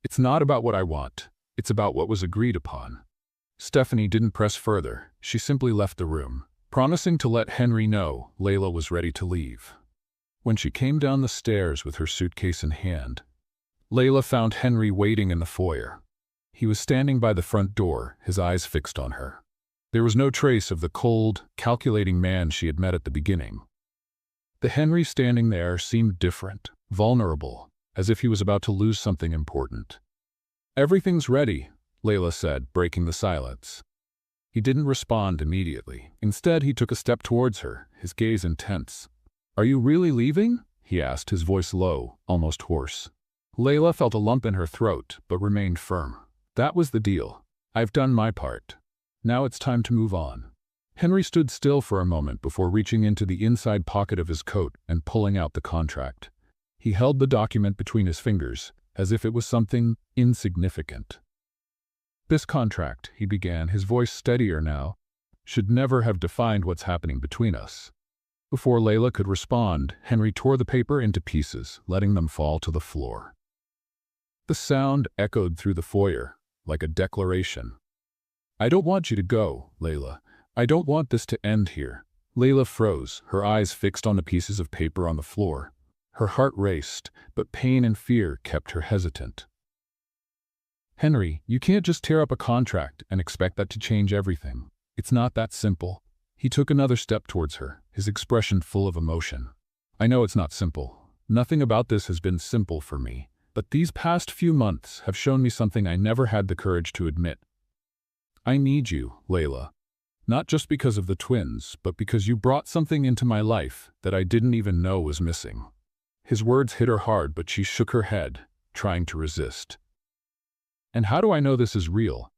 "It's not about what I want. It's about what was agreed upon." Stephanie didn't press further. She simply left the room, promising to let Henry know Layla was ready to leave. When she came down the stairs with her suitcase in hand, Layla found Henry waiting in the foyer. He was standing by the front door, his eyes fixed on her. There was no trace of the cold, calculating man she had met at the beginning. The Henry standing there seemed different, vulnerable, as if he was about to lose something important. "Everything's ready," Layla said, breaking the silence. He didn't respond immediately. Instead, he took a step towards her, his gaze intense. "Are you really leaving?" he asked, his voice low, almost hoarse. Layla felt a lump in her throat, but remained firm. "That was the deal. I've done my part. Now it's time to move on." Henry stood still for a moment before reaching into the inside pocket of his coat and pulling out the contract. He held the document between his fingers, as if it was something insignificant. "This contract," he began, his voice steadier now, "should never have defined what's happening between us." Before Layla could respond, Henry tore the paper into pieces, letting them fall to the floor. The sound echoed through the foyer, like a declaration. "I don't want you to go, Layla. I don't want this to end here." Layla froze, her eyes fixed on the pieces of paper on the floor. Her heart raced, but pain and fear kept her hesitant. "Henry, you can't just tear up a contract and expect that to change everything. It's not that simple." He took another step towards her, his expression full of emotion. "I know it's not simple. Nothing about this has been simple for me. But these past few months have shown me something I never had the courage to admit. I need you, Layla. Not just because of the twins, but because you brought something into my life that I didn't even know was missing." His words hit her hard, but she shook her head, trying to resist. "And how do I know this is real?"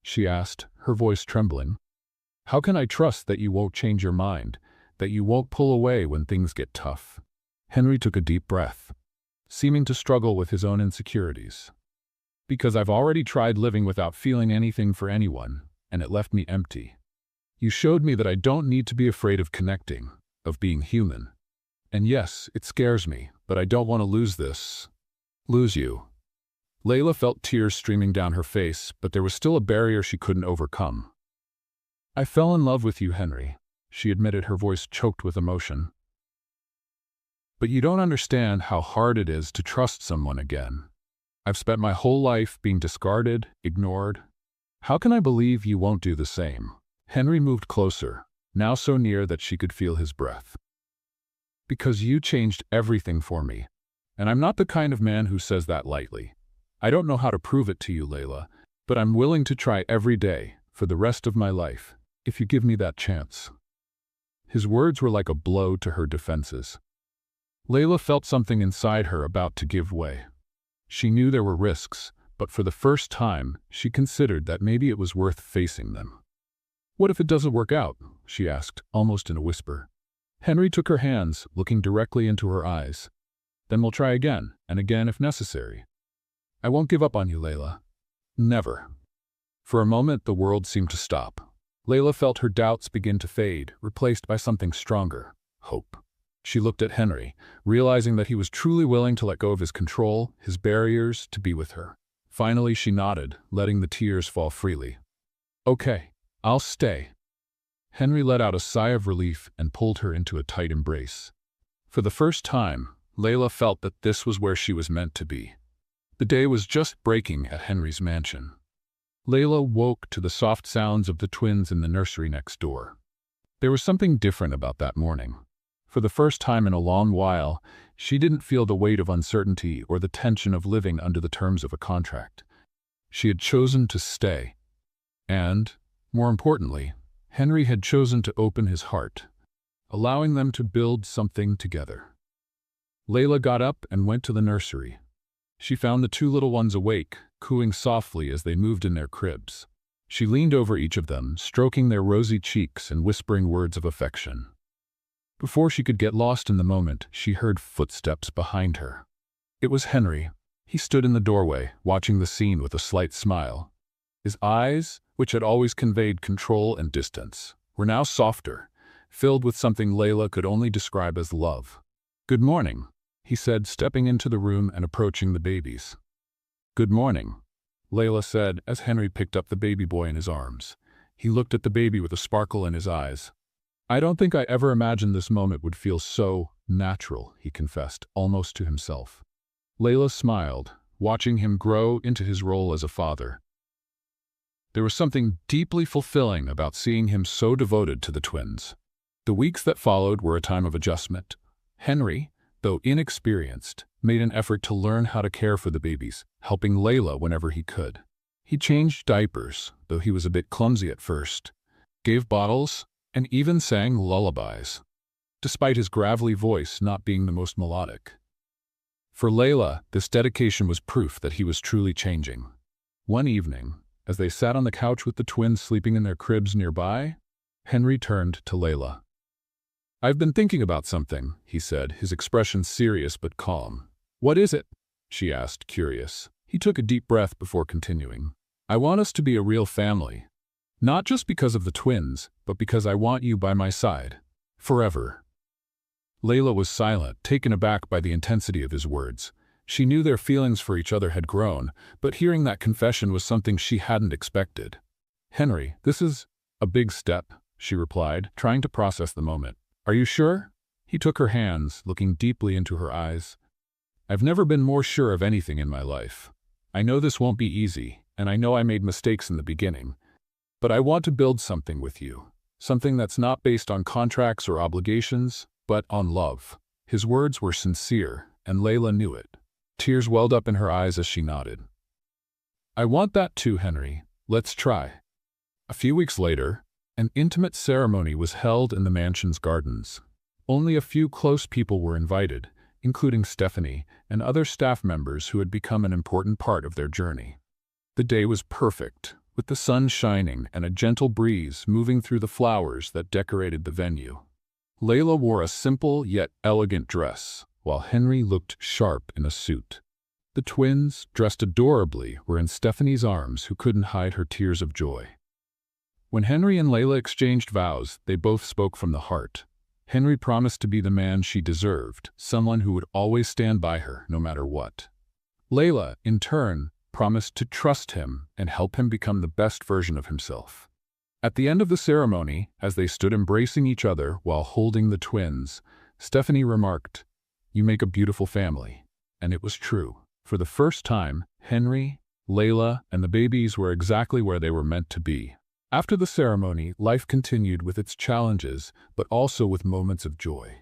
she asked, her voice trembling. "How can I trust that you won't change your mind, that you won't pull away when things get tough?" Henry took a deep breath, seeming to struggle with his own insecurities. "Because I've already tried living without feeling anything for anyone, and it left me empty. You showed me that I don't need to be afraid of connecting, of being human. And yes, it scares me, but I don't want to lose you." Layla felt tears streaming down her face, but there was still a barrier she couldn't overcome. "I fell in love with you, Henry," she admitted, her voice choked with emotion. "But you don't understand how hard it is to trust someone again. I've spent my whole life being discarded, ignored. How can I believe you won't do the same?" Henry moved closer, now so near that she could feel his breath. Because you changed everything for me. And I'm not the kind of man who says that lightly. I don't know how to prove it to you, Layla, but I'm willing to try every day, for the rest of my life, if you give me that chance. His words were like a blow to her defenses. Layla felt something inside her about to give way. She knew there were risks, but for the first time, she considered that maybe it was worth facing them. "What if it doesn't work out?" she asked, almost in a whisper. Henry took her hands, looking directly into her eyes. "Then we'll try again, and again if necessary. I won't give up on you, Layla. Never." For a moment, the world seemed to stop. Layla felt her doubts begin to fade, replaced by something stronger: hope. She looked at Henry, realizing that he was truly willing to let go of his control, his barriers, to be with her. Finally, she nodded, letting the tears fall freely. "Okay, I'll stay." Henry let out a sigh of relief and pulled her into a tight embrace. For the first time, Layla felt that this was where she was meant to be. The day was just breaking at Henry's mansion. Layla woke to the soft sounds of the twins in the nursery next door. There was something different about that morning. For the first time in a long while, she didn't feel the weight of uncertainty or the tension of living under the terms of a contract. She had chosen to stay. And, more importantly, Henry had chosen to open his heart, allowing them to build something together. Layla got up and went to the nursery. She found the two little ones awake, cooing softly as they moved in their cribs. She leaned over each of them, stroking their rosy cheeks and whispering words of affection. Before she could get lost in the moment, she heard footsteps behind her. It was Henry. He stood in the doorway, watching the scene with a slight smile. His eyes, which had always conveyed control and distance, were now softer, filled with something Layla could only describe as love. "Good morning," he said, stepping into the room and approaching the babies. "Good morning," Layla said as Henry picked up the baby boy in his arms. He looked at the baby with a sparkle in his eyes. "I don't think I ever imagined this moment would feel so natural," he confessed, almost to himself. Layla smiled, watching him grow into his role as a father. There was something deeply fulfilling about seeing him so devoted to the twins. The weeks that followed were a time of adjustment. Henry, though inexperienced, made an effort to learn how to care for the babies, helping Layla whenever he could. He changed diapers, though he was a bit clumsy at first, gave bottles, and even sang lullabies, despite his gravelly voice not being the most melodic. For Layla, this dedication was proof that he was truly changing. One evening, as they sat on the couch with the twins sleeping in their cribs nearby, Henry turned to Layla. "I've been thinking about something," he said, his expression serious but calm. "What is it?" she asked, curious. He took a deep breath before continuing. "I want us to be a real family. Not just because of the twins, but because I want you by my side. Forever." Layla was silent, taken aback by the intensity of his words. She knew their feelings for each other had grown, but hearing that confession was something she hadn't expected. "Henry, this is a big step," she replied, trying to process the moment. "Are you sure?" He took her hands, looking deeply into her eyes. "I've never been more sure of anything in my life. I know this won't be easy, and I know I made mistakes in the beginning. But I want to build something with you, something that's not based on contracts or obligations, but on love." His words were sincere, and Layla knew it. Tears welled up in her eyes as she nodded. "I want that too, Henry. Let's try." A few weeks later, an intimate ceremony was held in the mansion's gardens. Only a few close people were invited, including Stephanie and other staff members who had become an important part of their journey. The day was perfect, with the sun shining and a gentle breeze moving through the flowers that decorated the venue. Layla wore a simple yet elegant dress, while Henry looked sharp in a suit. The twins, dressed adorably, were in Stephanie's arms, who couldn't hide her tears of joy. When Henry and Layla exchanged vows, they both spoke from the heart. Henry promised to be the man she deserved, someone who would always stand by her, no matter what. Layla, in turn, promised to trust him and help him become the best version of himself. At the end of the ceremony, as they stood embracing each other while holding the twins, Stephanie remarked, "You make a beautiful family." And it was true. For the first time, Henry, Layla, and the babies were exactly where they were meant to be. After the ceremony, life continued with its challenges, but also with moments of joy.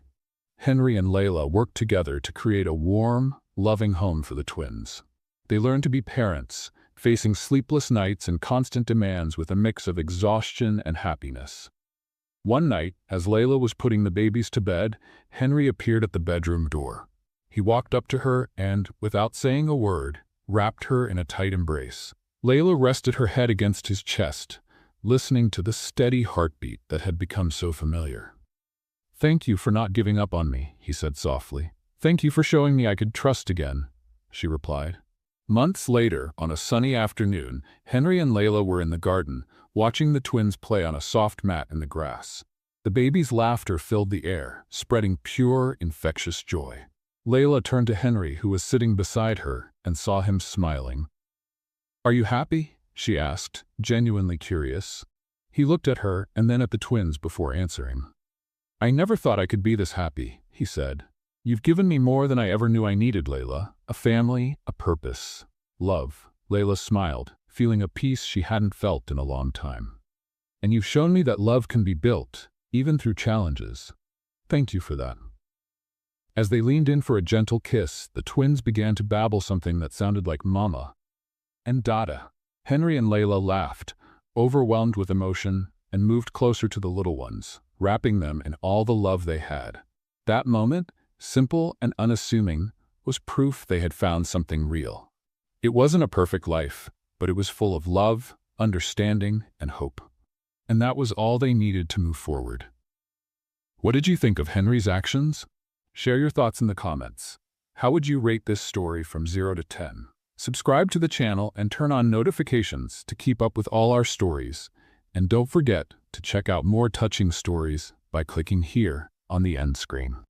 Henry and Layla worked together to create a warm, loving home for the twins. They learned to be parents, facing sleepless nights and constant demands with a mix of exhaustion and happiness. One night, as Layla was putting the babies to bed, Henry appeared at the bedroom door. He walked up to her and, without saying a word, wrapped her in a tight embrace. Layla rested her head against his chest, listening to the steady heartbeat that had become so familiar. "Thank you for not giving up on me," he said softly. "Thank you for showing me I could trust again," she replied. Months later, on a sunny afternoon, Henry and Layla were in the garden, watching the twins play on a soft mat in the grass. The baby's laughter filled the air, spreading pure, infectious joy. Layla turned to Henry, who was sitting beside her, and saw him smiling. "Are you happy?" she asked, genuinely curious. He looked at her and then at the twins before answering. "I never thought I could be this happy," he said. "You've given me more than I ever knew I needed, Layla. A family, a purpose, love." Layla smiled, feeling a peace she hadn't felt in a long time. "And you've shown me that love can be built, even through challenges. Thank you for that." As they leaned in for a gentle kiss, the twins began to babble something that sounded like Mama and Dada. Henry and Layla laughed, overwhelmed with emotion, and moved closer to the little ones, wrapping them in all the love they had. That moment, simple and unassuming, was proof they had found something real. It wasn't a perfect life, but it was full of love, understanding, and hope. And that was all they needed to move forward. What did you think of Henry's actions? Share your thoughts in the comments. How would you rate this story from 0 to 10? Subscribe to the channel and turn on notifications to keep up with all our stories. And don't forget to check out more touching stories by clicking here on the end screen.